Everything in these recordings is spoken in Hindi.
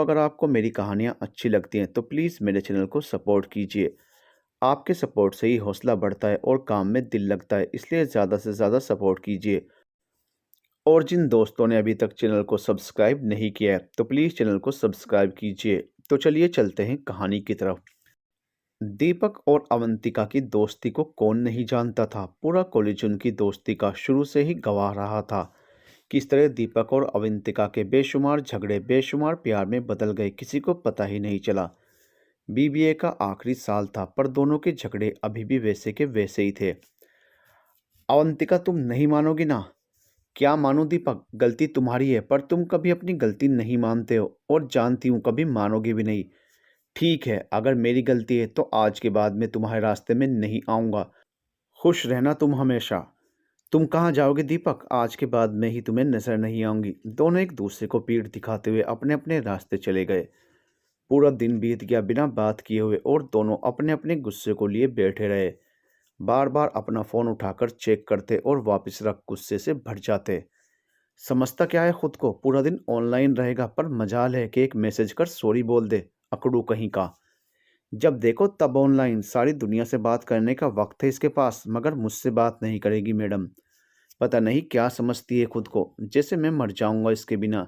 दोस्तों, अगर आपको मेरी कहानियाँ अच्छी लगती हैं तो प्लीज़ मेरे चैनल को सपोर्ट कीजिए। आपके सपोर्ट से ही हौसला बढ़ता है और काम में दिल लगता है, इसलिए ज़्यादा से ज़्यादा सपोर्ट कीजिए। और जिन दोस्तों ने अभी तक चैनल को सब्सक्राइब नहीं किया है तो प्लीज़ चैनल को सब्सक्राइब कीजिए। तो चलिए चलते हैं कहानी की तरफ। दीपक और अवंतिका की दोस्ती को कौन नहीं जानता था। पूरा कॉलेज उनकी दोस्ती का शुरू से ही गवाह रहा था। किस तरह दीपक और अवंतिका के बेशुमार झगड़े बेशुमार प्यार में बदल गए, किसी को पता ही नहीं चला। बीबीए का आखिरी साल था पर दोनों के झगड़े अभी भी वैसे के वैसे ही थे। अवंतिका, तुम नहीं मानोगी ना। क्या मानूं दीपक, गलती तुम्हारी है पर तुम कभी अपनी गलती नहीं मानते हो और जानती हूँ कभी मानोगे भी नहीं। ठीक है, अगर मेरी गलती है तो आज के बाद मैं तुम्हारे रास्ते में नहीं आऊँगा। खुश रहना तुम हमेशा। तुम कहाँ जाओगे दीपक, आज के बाद मैं ही तुम्हें नजर नहीं आऊंगी। दोनों एक दूसरे को पीठ दिखाते हुए अपने अपने रास्ते चले गए। पूरा दिन बीत गया बिना बात किए हुए और दोनों अपने अपने गुस्से को लिए बैठे रहे। बार बार अपना फोन उठाकर चेक करते और वापस रख गुस्से से भर जाते। समझता क्या है खुद को, पूरा दिन ऑनलाइन रहेगा पर मजाल है कि एक मैसेज कर सॉरी बोल दे। अकड़ू कहीं का। जब देखो तब ऑनलाइन, सारी दुनिया से बात करने का वक्त है इसके पास मगर मुझसे बात नहीं करेगी मैडम। पता नहीं क्या समझती है खुद को, जैसे मैं मर जाऊंगा इसके बिना।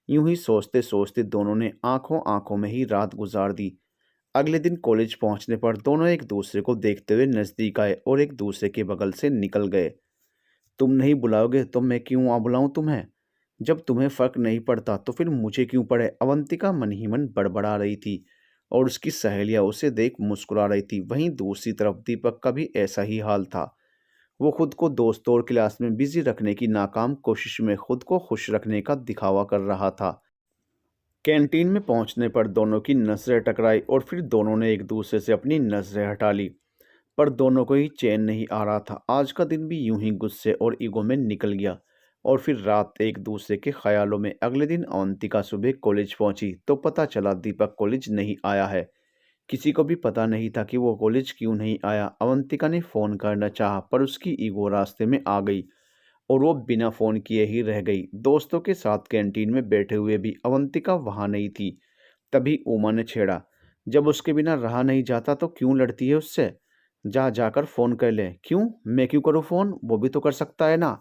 यूं ही सोचते सोचते दोनों ने आंखों आंखों में ही रात गुजार दी। अगले दिन कॉलेज पहुंचने पर दोनों एक दूसरे को देखते हुए नजदीक आए और एक दूसरे के बगल से निकल गए। तुम नहीं बुलाओगे तो मैं क्यों आ बुलाऊं तुम्हें। जब तुम्हें फर्क नहीं पड़ता तो फिर मुझे क्यों पड़े। अवंतिका मन ही मन बड़बड़ा रही थी और उसकी सहेलियां उसे देख मुस्कुरा रही थी। वहीं दूसरी तरफ दीपक का भी ऐसा ही हाल था। वो खुद को दोस्तों और क्लास में बिजी रखने की नाकाम कोशिश में खुद को खुश रखने का दिखावा कर रहा था। कैंटीन में पहुंचने पर दोनों की नजरें टकराई और फिर दोनों ने एक दूसरे से अपनी नजरें हटा ली। पर दोनों को ही चैन नहीं आ रहा था। आज का दिन भी यूं ही गुस्से और ईगो में निकल गया और फिर रात एक दूसरे के ख्यालों में। अगले दिन अवंतिका सुबह कॉलेज पहुंची तो पता चला दीपक कॉलेज नहीं आया है। किसी को भी पता नहीं था कि वो कॉलेज क्यों नहीं आया। अवंतिका ने फ़ोन करना चाहा पर उसकी ईगो रास्ते में आ गई और वो बिना फ़ोन किए ही रह गई। दोस्तों के साथ कैंटीन में बैठे हुए भी अवंतिका वहाँ नहीं थी। तभी उमा ने छेड़ा, जब उसके बिना रहा नहीं जाता तो क्यों लड़ती है उससे। जा जाकर फ़ोन कर ले। क्यों, मैं क्यों करूँ फ़ोन, वो भी तो कर सकता है ना।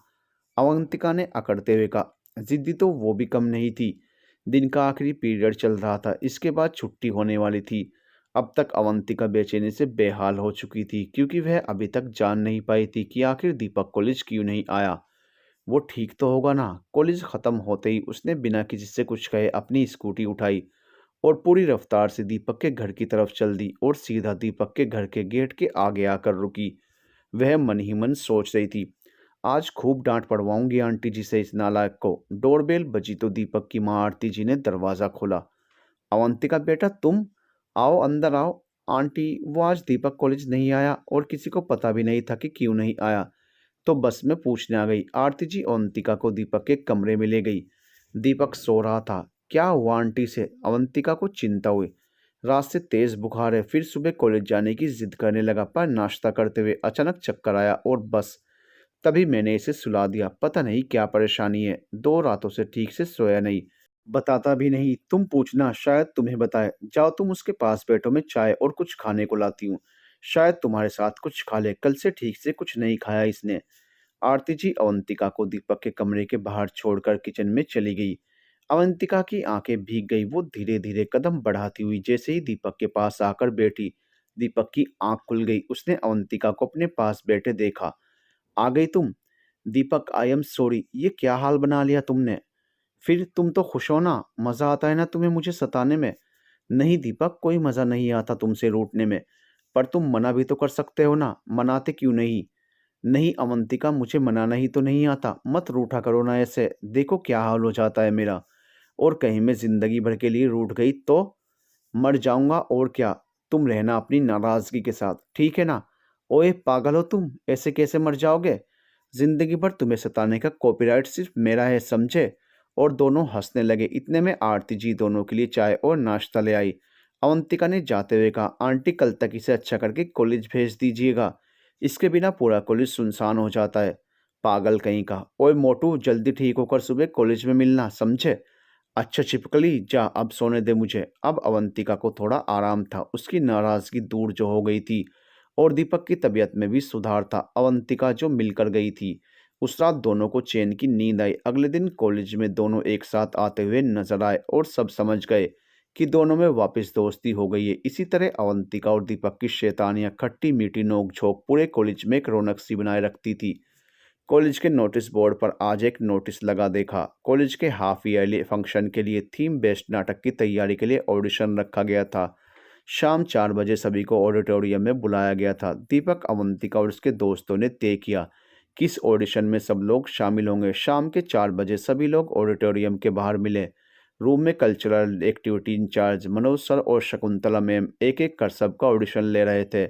अवंतिका ने अकड़ते हुए कहा। जिद्दी तो वो भी कम नहीं थी। दिन का आखिरी पीरियड चल रहा था, इसके बाद छुट्टी होने वाली थी। अब तक अवंतिका बेचैनी से बेहाल हो चुकी थी क्योंकि वह अभी तक जान नहीं पाई थी कि आखिर दीपक कॉलेज क्यों नहीं आया। वो ठीक तो होगा ना। कॉलेज ख़त्म होते ही उसने बिना किसी से कुछ कहे अपनी स्कूटी उठाई और पूरी रफ्तार से दीपक के घर की तरफ चल दी और सीधा दीपक के घर के गेट के आगे आकर रुकी। वह मन ही मन सोच रही थी, आज खूब डांट पड़वाऊंगी आंटी जी से इस नालायक को। डोरबेल बजी तो दीपक की माँ आरती जी ने दरवाज़ा खोला। अवंतिका बेटा तुम, आओ अंदर आओ। आंटी, वो आज दीपक कॉलेज नहीं आया और किसी को पता भी नहीं था कि क्यों नहीं आया, तो बस में पूछने आ गई। आरती जी अवंतिका को दीपक के कमरे में ले गई। दीपक सो रहा था। क्या हुआ आंटी से, अवंतिका को चिंता हुई। रात से तेज बुखार है, फिर सुबह कॉलेज जाने की जिद करने लगा पर नाश्ता करते हुए अचानक चक्कर आया और बस तभी मैंने इसे सुला दिया। पता नहीं क्या परेशानी है, 2 रातों से ठीक से सोया नहीं। बताता भी नहीं, तुम पूछना शायद तुम्हें बताए। जाओ तुम उसके पास बैठो, मैं चाय और कुछ खाने को लाती हूँ। शायद तुम्हारे साथ कुछ खा ले, कल से ठीक से कुछ नहीं खाया इसने। आरती जी अवंतिका को दीपक के कमरे के बाहर छोड़कर किचन में चली गई। अवंतिका की आंखें भीग गई। वो धीरे धीरे कदम बढ़ाती हुई जैसे ही दीपक के पास आकर बैठी, दीपक की आंख खुल गई। उसने अवंतिका को अपने पास बैठे देखा। आ गई तुम। दीपक, आई एम सॉरी, ये क्या हाल बना लिया तुमने। फिर तुम तो खुश हो ना, मज़ा आता है ना तुम्हें मुझे सताने में। नहीं दीपक, कोई मज़ा नहीं आता तुमसे रूठने में। पर तुम मना भी तो कर सकते हो ना, मनाते क्यों नहीं। नहीं अवंतिका, मुझे मनाना ही तो नहीं आता, मत रूठा करो ना ऐसे, देखो क्या हाल हो जाता है मेरा। और कहीं मैं ज़िंदगी भर के लिए रूठ गई तो मर जाऊंगा और क्या। तुम रहना अपनी नाराज़गी के साथ, ठीक है ना। ओए पागल हो तुम, ऐसे कैसे मर जाओगे। जिंदगी भर तुम्हें सताने का कॉपीराइट सिर्फ मेरा है, समझे। और दोनों हंसने लगे। इतने में आरती जी दोनों के लिए चाय और नाश्ता ले आई। अवंतिका ने जाते हुए कहा, आंटी कल तक इसे अच्छा करके कॉलेज भेज दीजिएगा, इसके बिना पूरा कॉलेज सुनसान हो जाता है। पागल कहीं का। ओए मोटू, जल्दी ठीक होकर सुबह कॉलेज में मिलना, समझे। अच्छा छिपकली जा अब सोने दे मुझे। अब अवंतिका को थोड़ा आराम था, उसकी नाराज़गी दूर जो हो गई थी और दीपक की तबीयत में भी सुधार था। अवंतिका जो मिलकर गई थी, उस रात दोनों को चैन की नींद आई। अगले दिन कॉलेज में दोनों एक साथ आते हुए नजर आए और सब समझ गए कि दोनों में वापस दोस्ती हो गई है। इसी तरह अवंतिका और दीपक की शैतानियां, खट्टी मीठी नोक-झोंक पूरे कॉलेज में एक रौनक सी बनाए रखती थी। कॉलेज के नोटिस बोर्ड पर आज एक नोटिस लगा देखा। कॉलेज के हाफ ईयरली फंक्शन के लिए थीम बेस्ड नाटक की तैयारी के लिए ऑडिशन रखा गया था। शाम 4 बजे सभी को ऑडिटोरियम में बुलाया गया था। दीपक, अवंतिका और उसके दोस्तों ने तय किया कि इस ऑडिशन में सब लोग शामिल होंगे। शाम के 4 बजे सभी लोग ऑडिटोरियम के बाहर मिले। रूम में cultural activity incharge Manoj sir और शकुंतला मैम एक एक कर सबका ऑडिशन ले रहे थे।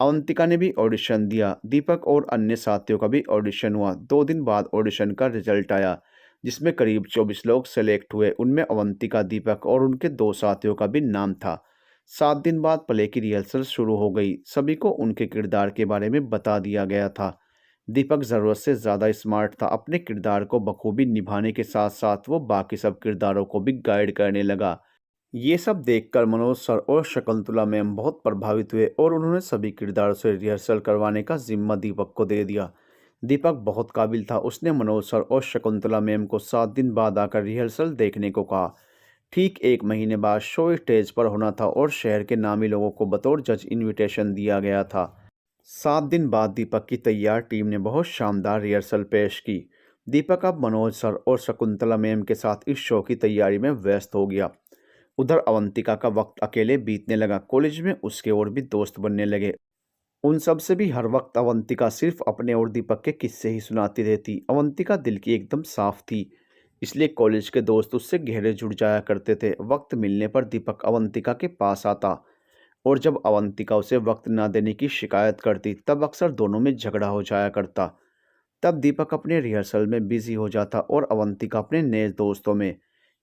अवंतिका ने भी ऑडिशन दिया। दीपक और अन्य साथियों का भी ऑडिशन हुआ। 2 दिन बाद ऑडिशन का रिजल्ट आया, जिसमें करीब 24 लोग सेलेक्ट हुए। उनमें अवंतिका, दीपक और उनके 2 साथियों का भी नाम था। 7 दिन बाद प्ले की रिहर्सल शुरू हो गई। सभी को उनके किरदार के बारे में बता दिया गया था। दीपक ज़रूरत से ज़्यादा स्मार्ट था। अपने किरदार को बखूबी निभाने के साथ साथ वो बाकी सब किरदारों को भी गाइड करने लगा। ये सब देखकर मनोज सर और शकुंतला मैम बहुत प्रभावित हुए और उन्होंने सभी किरदारों से रिहर्सल करवाने का जिम्मा दीपक को दे दिया। दीपक बहुत काबिल था। उसने मनोज सर और शकुंतला मैम को 7 दिन बाद आकर रिहर्सल देखने को कहा। ठीक 1 महीने बाद शो स्टेज पर होना था और शहर के नामी लोगों को बतौर जज इनविटेशन दिया गया था। 7 दिन बाद दीपक की तैयार टीम ने बहुत शानदार रिहर्सल पेश की। दीपक अब मनोज सर और शकुंतला मैम के साथ इस शो की तैयारी में व्यस्त हो गया। उधर अवंतिका का वक्त अकेले बीतने लगा। कॉलेज में उसके और भी दोस्त बनने लगे। उन सब से भी हर वक्त अवंतिका सिर्फ अपने और दीपक के किस्से ही सुनाती रहती। अवंतिका दिल की एकदम साफ थी, इसलिए कॉलेज के दोस्त उससे गहरे जुड़ जाया करते थे। वक्त मिलने पर दीपक अवंतिका के पास आता और जब अवंतिका उसे वक्त ना देने की शिकायत करती, तब अक्सर दोनों में झगड़ा हो जाया करता। तब दीपक अपने रिहर्सल में बिजी हो जाता और अवंतिका अपने नए दोस्तों में।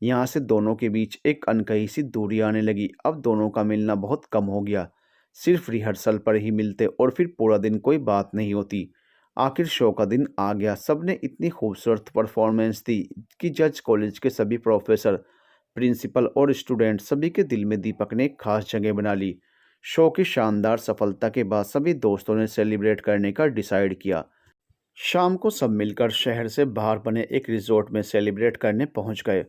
यहाँ से दोनों के बीच एक अनकही सी दूरी आने लगी। अब दोनों का मिलना बहुत कम हो गया। सिर्फ रिहर्सल पर ही मिलते और फिर पूरा दिन कोई बात नहीं होती। आखिर शो का दिन आ गया। सबने इतनी खूबसूरत परफॉर्मेंस दी कि जज, कॉलेज के सभी प्रोफेसर, प्रिंसिपल और स्टूडेंट, सभी के दिल में दीपक ने एक खास जगह बना ली। शो की शानदार सफलता के बाद सभी दोस्तों ने सेलिब्रेट करने का डिसाइड किया। शाम को सब मिलकर शहर से बाहर बने एक रिजॉर्ट में सेलिब्रेट करने पहुंच गए।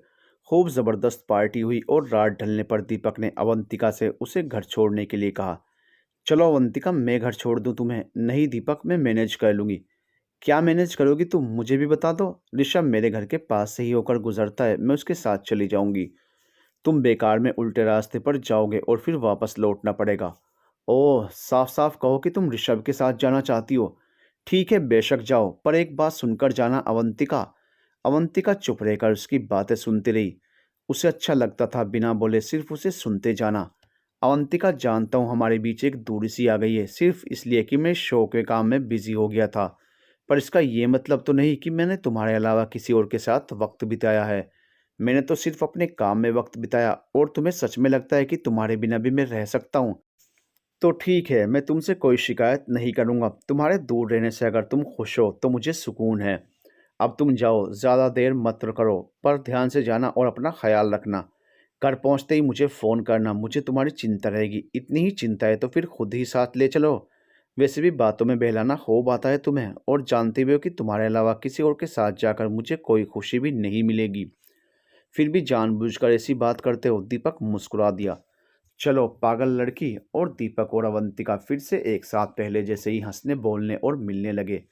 खूब ज़बरदस्त पार्टी हुई और रात ढलने पर दीपक ने अवंतिका से उसे घर छोड़ने के लिए कहा। चलो अवंतिका, मैं घर छोड़ दूं तुम्हें। नहीं दीपक, मैं मैनेज कर लूँगी। क्या मैनेज करोगी तुम, मुझे भी बता दो। ऋषभ मेरे घर के पास से ही होकर गुजरता है, मैं उसके साथ चली जाऊंगी। तुम बेकार में उल्टे रास्ते पर जाओगे और फिर वापस लौटना पड़ेगा। ओह, साफ साफ कहो कि तुम ऋषभ के साथ जाना चाहती हो। ठीक है, बेशक जाओ, पर एक बात सुनकर जाना अवंतिका। अवंतिका चुप रहकर उसकी बातें सुनती रही। उसे अच्छा लगता था बिना बोले सिर्फ उसे सुनते जाना। अवंतिका, जानता हूँ हमारे बीच एक दूरी सी आ गई है, सिर्फ इसलिए कि मैं शो के काम में बिजी हो गया था। पर इसका ये मतलब तो नहीं कि मैंने तुम्हारे अलावा किसी और के साथ वक्त बिताया है। मैंने तो सिर्फ अपने काम में वक्त बिताया। और तुम्हें सच में लगता है कि तुम्हारे बिना भी मैं रह सकता हूँ? तो ठीक है, मैं तुमसे कोई शिकायत नहीं करूँगा। तुम्हारे दूर रहने से अगर तुम खुश हो तो मुझे सुकून है। अब तुम जाओ, ज़्यादा देर मत करो, पर ध्यान से जाना और अपना ख्याल रखना। घर पहुँचते ही मुझे फ़ोन करना, मुझे तुम्हारी चिंता रहेगी। इतनी ही चिंता है तो फिर खुद ही साथ ले चलो। वैसे भी बातों में बहलाना खूब आता है तुम्हें, और जानते भी हो कि तुम्हारे अलावा किसी और के साथ जाकर मुझे कोई खुशी भी नहीं मिलेगी। फिर भी जानबूझकर ऐसी बात करते हो। दीपक मुस्कुरा दिया। चलो पागल लड़की। और दीपक और अवंतिका फिर से एक साथ पहले जैसे ही हंसने, बोलने और मिलने लगे।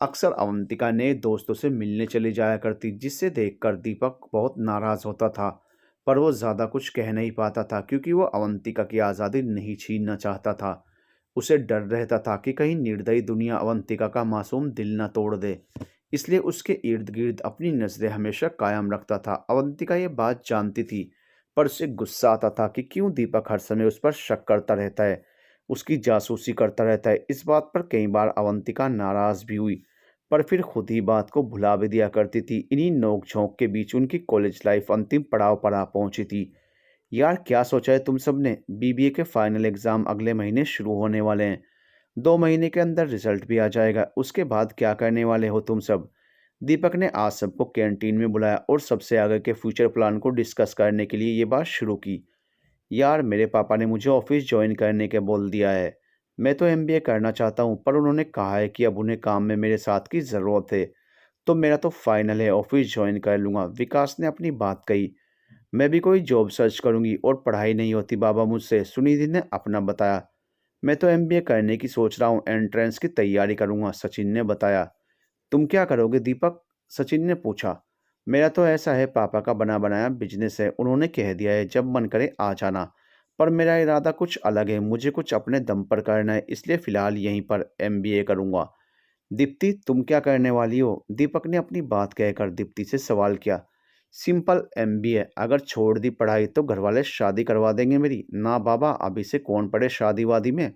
अक्सर अवंतिका नए दोस्तों से मिलने चली जाया करती, जिससे देखकर दीपक बहुत नाराज होता था। पर वो ज़्यादा कुछ कह नहीं पाता था, क्योंकि वो अवंतिका की आज़ादी नहीं छीनना चाहता था। उसे डर रहता था कि कहीं निर्दयी दुनिया अवंतिका का मासूम दिल न तोड़ दे। इसलिए उसके इर्द गिर्द अपनी नज़रें हमेशा कायम रखता था। अवंतिका ये बात जानती थी, पर उसे गुस्सा आता था कि क्यों दीपक हर समय उस पर शक करता रहता है, उसकी जासूसी करता रहता है। इस बात पर कई बार अवंतिका नाराज़ भी हुई, पर फिर खुद ही बात को भुला भी दिया करती थी। इन्हीं नोक झोंक के बीच उनकी कॉलेज लाइफ अंतिम पड़ाव पर आ पहुंची थी। यार, क्या सोचा है तुम सब ने? बीबीए के फाइनल एग्ज़ाम अगले महीने शुरू होने वाले हैं। 2 महीने के अंदर रिजल्ट भी आ जाएगा। उसके बाद क्या करने वाले हो तुम सब? दीपक ने आज सबको कैंटीन में बुलाया और सबसे आगे के फ्यूचर प्लान को डिस्कस करने के लिए ये बात शुरू की। यार, मेरे पापा ने मुझे ऑफिस ज्वाइन करने के बोल दिया है। मैं तो एमबीए करना चाहता हूँ, पर उन्होंने कहा है कि अब उन्हें काम में मेरे साथ की ज़रूरत है। तो मेरा तो फाइनल है, ऑफिस ज्वाइन कर लूँगा। विकास ने अपनी बात कही। मैं भी कोई जॉब सर्च करूँगी और पढ़ाई नहीं होती बाबा मुझसे, सुनिधि ने अपना बताया। मैं तो एमबीए करने की सोच रहा हूँ, एंट्रेंस की तैयारी करूँगा, सचिन ने बताया। तुम क्या करोगे दीपक? सचिन ने पूछा। मेरा तो ऐसा है, पापा का बना बनाया बिजनेस है, उन्होंने कह दिया है जब मन करे आ जाना। पर मेरा इरादा कुछ अलग है, मुझे कुछ अपने दम पर करना है, इसलिए फ़िलहाल यहीं पर एमबीए करूँगा। दीप्ति, तुम क्या करने वाली हो? दीपक ने अपनी बात कहकर दीप्ति से सवाल किया। सिंपल एमबीए, अगर छोड़ दी पढ़ाई तो घरवाले शादी करवा देंगे मेरी। ना बाबा, अभी से कौन पड़े शादी वादी में,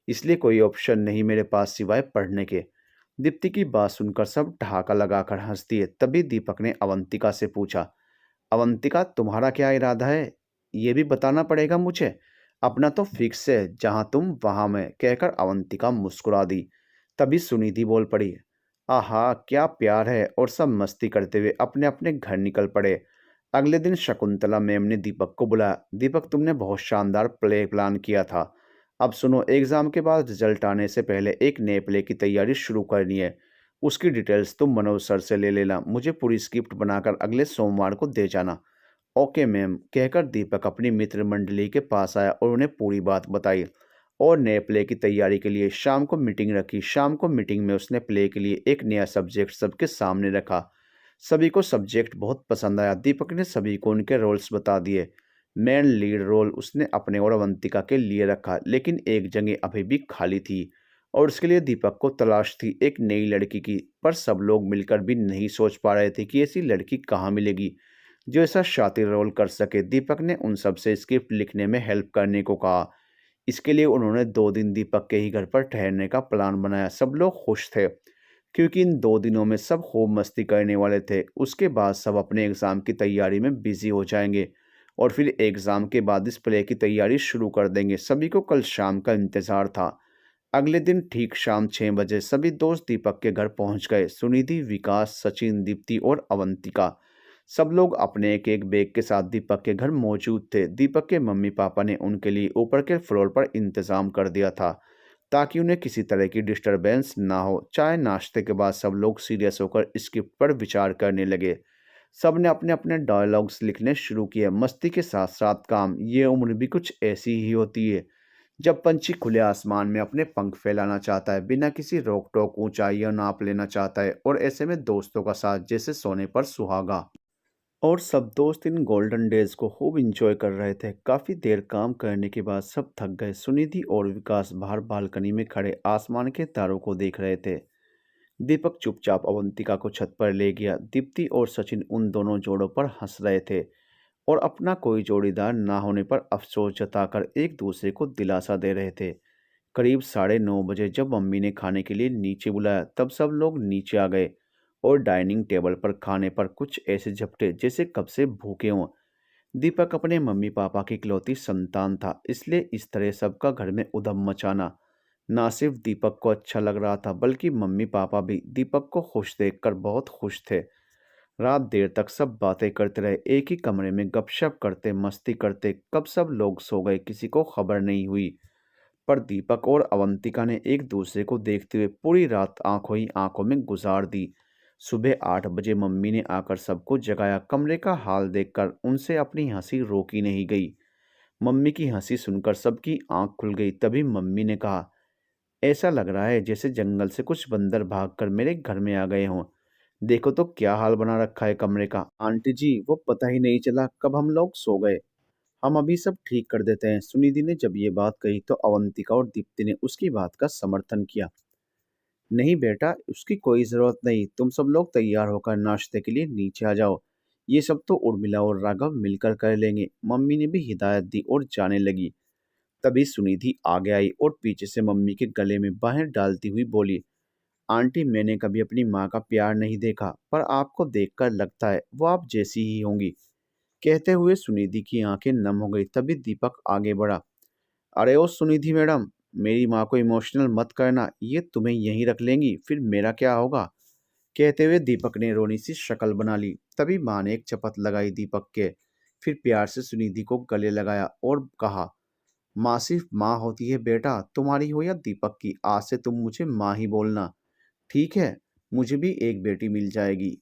इसलिए कोई ऑप्शन नहीं मेरे पास सिवाय पढ़ने के। दीप्ति की बात सुनकर सब ठहाका लगाकर हंस दिए। तभी दीपक ने अवंतिका से पूछा, अवंतिका तुम्हारा क्या इरादा है? ये भी बताना पड़ेगा मुझे। अपना तो फिक्स है, जहाँ तुम वहाँ मैं, कहकर अवंतिका मुस्कुरा दी। तभी सुनिधि बोल पड़ी, आहा क्या प्यार है, और सब मस्ती करते हुए अपने अपने घर निकल पड़े। अगले दिन शकुंतला मैम ने दीपक को बुलाया। दीपक, तुमने बहुत शानदार प्ले प्लान किया था। अब सुनो, एग्जाम के बाद रिजल्ट आने से पहले एक नए प्ले की तैयारी शुरू करनी है। उसकी डिटेल्स तुम मनोज सर से ले लेना, मुझे पूरी स्क्रिप्ट बनाकर अगले सोमवार को दे जाना। ओके मैम, कहकर दीपक अपनी मित्र मंडली के पास आया और उन्हें पूरी बात बताई और नए प्ले की तैयारी के लिए शाम को मीटिंग रखी। शाम को मीटिंग में उसने प्ले के लिए एक नया सब्जेक्ट सबके सामने रखा। सभी को सब्जेक्ट बहुत पसंद आया। दीपक ने सभी को उनके रोल्स बता दिए। मेन लीड रोल उसने अपने और अवंतिका के लिए रखा, लेकिन एक जगह अभी भी खाली थी और उसके लिए दीपक को तलाश थी एक नई लड़की की। पर सब लोग मिलकर भी नहीं सोच पा रहे थे कि ऐसी लड़की कहाँ मिलेगी जो ऐसा शातिर रोल कर सके। दीपक ने उन सब से स्क्रिप्ट लिखने में हेल्प करने को कहा। इसके लिए उन्होंने 2 दिन दीपक के ही घर पर ठहरने का प्लान बनाया। सब लोग खुश थे क्योंकि इन 2 दिनों में सब खूब मस्ती करने वाले थे। उसके बाद सब अपने एग्ज़ाम की तैयारी में बिजी हो जाएंगे और फिर एग्ज़ाम के बाद इस प्ले की तैयारी शुरू कर देंगे। सभी को कल शाम का इंतज़ार था। अगले दिन ठीक शाम 6 बजे सभी दोस्त दीपक के घर पहुंच गए। सुनिधि, विकास, सचिन, दीप्ति और अवंतिका, सब लोग अपने एक एक बैग के साथ दीपक के घर मौजूद थे। दीपक के मम्मी पापा ने उनके लिए ऊपर के फ्लोर पर इंतज़ाम कर दिया था ताकि उन्हें किसी तरह की डिस्टरबेंस ना हो। चाय नाश्ते के बाद सब लोग सीरियस होकर स्क्रिप्ट पर विचार करने लगे। सब ने अपने अपने डायलॉग्स लिखने शुरू किए। मस्ती के साथ साथ काम, ये उम्र भी कुछ ऐसी ही होती है जब पंछी खुले आसमान में अपने पंख फैलाना चाहता है, बिना किसी रोक टोक ऊंचाइयां नाप लेना चाहता है, और ऐसे में दोस्तों का साथ जैसे सोने पर सुहागा। और सब दोस्त इन गोल्डन डेज को खूब इंजॉय कर रहे थे। काफ़ी देर काम करने के बाद सब थक गए। सुनिधि और विकास बाहर बालकनी में खड़े आसमान के तारों को देख रहे थे। दीपक चुपचाप अवंतिका को छत पर ले गया। दीप्ति और सचिन उन दोनों जोड़ों पर हंस रहे थे और अपना कोई जोड़ीदार ना होने पर अफसोस जताकर एक दूसरे को दिलासा दे रहे थे। करीब 9:30 बजे जब मम्मी ने खाने के लिए नीचे बुलाया, तब सब लोग नीचे आ गए और डाइनिंग टेबल पर खाने पर कुछ ऐसे झपटे जैसे कब से भूखे हों। दीपक अपने मम्मी पापा की इकलौती संतान था, इसलिए इस तरह सबका घर में उधम मचाना ना सिर्फ दीपक को अच्छा लग रहा था, बल्कि मम्मी पापा भी दीपक को खुश देखकर बहुत खुश थे। रात देर तक सब बातें करते रहे, एक ही कमरे में गपशप करते मस्ती करते। कब सब लोग सो गए किसी को खबर नहीं हुई, पर दीपक और अवंतिका ने एक दूसरे को देखते हुए पूरी रात आंखों ही आंखों में गुजार दी। सुबह 8 बजे मम्मी ने आकर सबको जगाया। कमरे का हाल देखकर उनसे अपनी हंसी रोकी नहीं गई। मम्मी की हंसी सुनकर सबकी आंख खुल गई। तभी मम्मी ने कहा, ऐसा लग रहा है जैसे जंगल से कुछ बंदर भागकर मेरे घर में आ गए हों। देखो तो क्या हाल बना रखा है कमरे का। आंटी जी, वो पता ही नहीं चला कब हम लोग सो गए। हम अभी सब ठीक कर देते हैं। सुनिधि ने जब ये बात कही तो अवंतिका और दीप्ति ने उसकी बात का समर्थन किया। नहीं बेटा, उसकी कोई ज़रूरत नहीं। तुम सब लोग तैयार होकर नाश्ते के लिए नीचे आ जाओ। ये सब तो उर्मिला और राघव मिलकर कर लेंगे। मम्मी ने भी हिदायत दी और जाने लगी। तभी सुनिधि आगे आई और पीछे से मम्मी के गले में बाहें डालती हुई बोली, आंटी, मैंने कभी अपनी माँ का प्यार नहीं देखा, पर आपको देखकर लगता है वो आप जैसी ही होंगी। कहते हुए सुनिधि की आंखें नम हो गई। तभी दीपक आगे बढ़ा। अरे ओ सुनिधि मैडम, मेरी माँ को इमोशनल मत करना, ये तुम्हें यहीं रख लेंगी, फिर मेरा क्या होगा? कहते हुए दीपक ने रोनी सी शक्ल बना ली। तभी माँ ने एक चपत लगाई दीपक के, फिर प्यार से सुनिधि को गले लगाया और कहा, माँ सिर्फ माँ होती है बेटा, तुम्हारी हो या दीपक की, आज से तुम मुझे माँ ही बोलना, ठीक है? मुझे भी एक बेटी मिल जाएगी।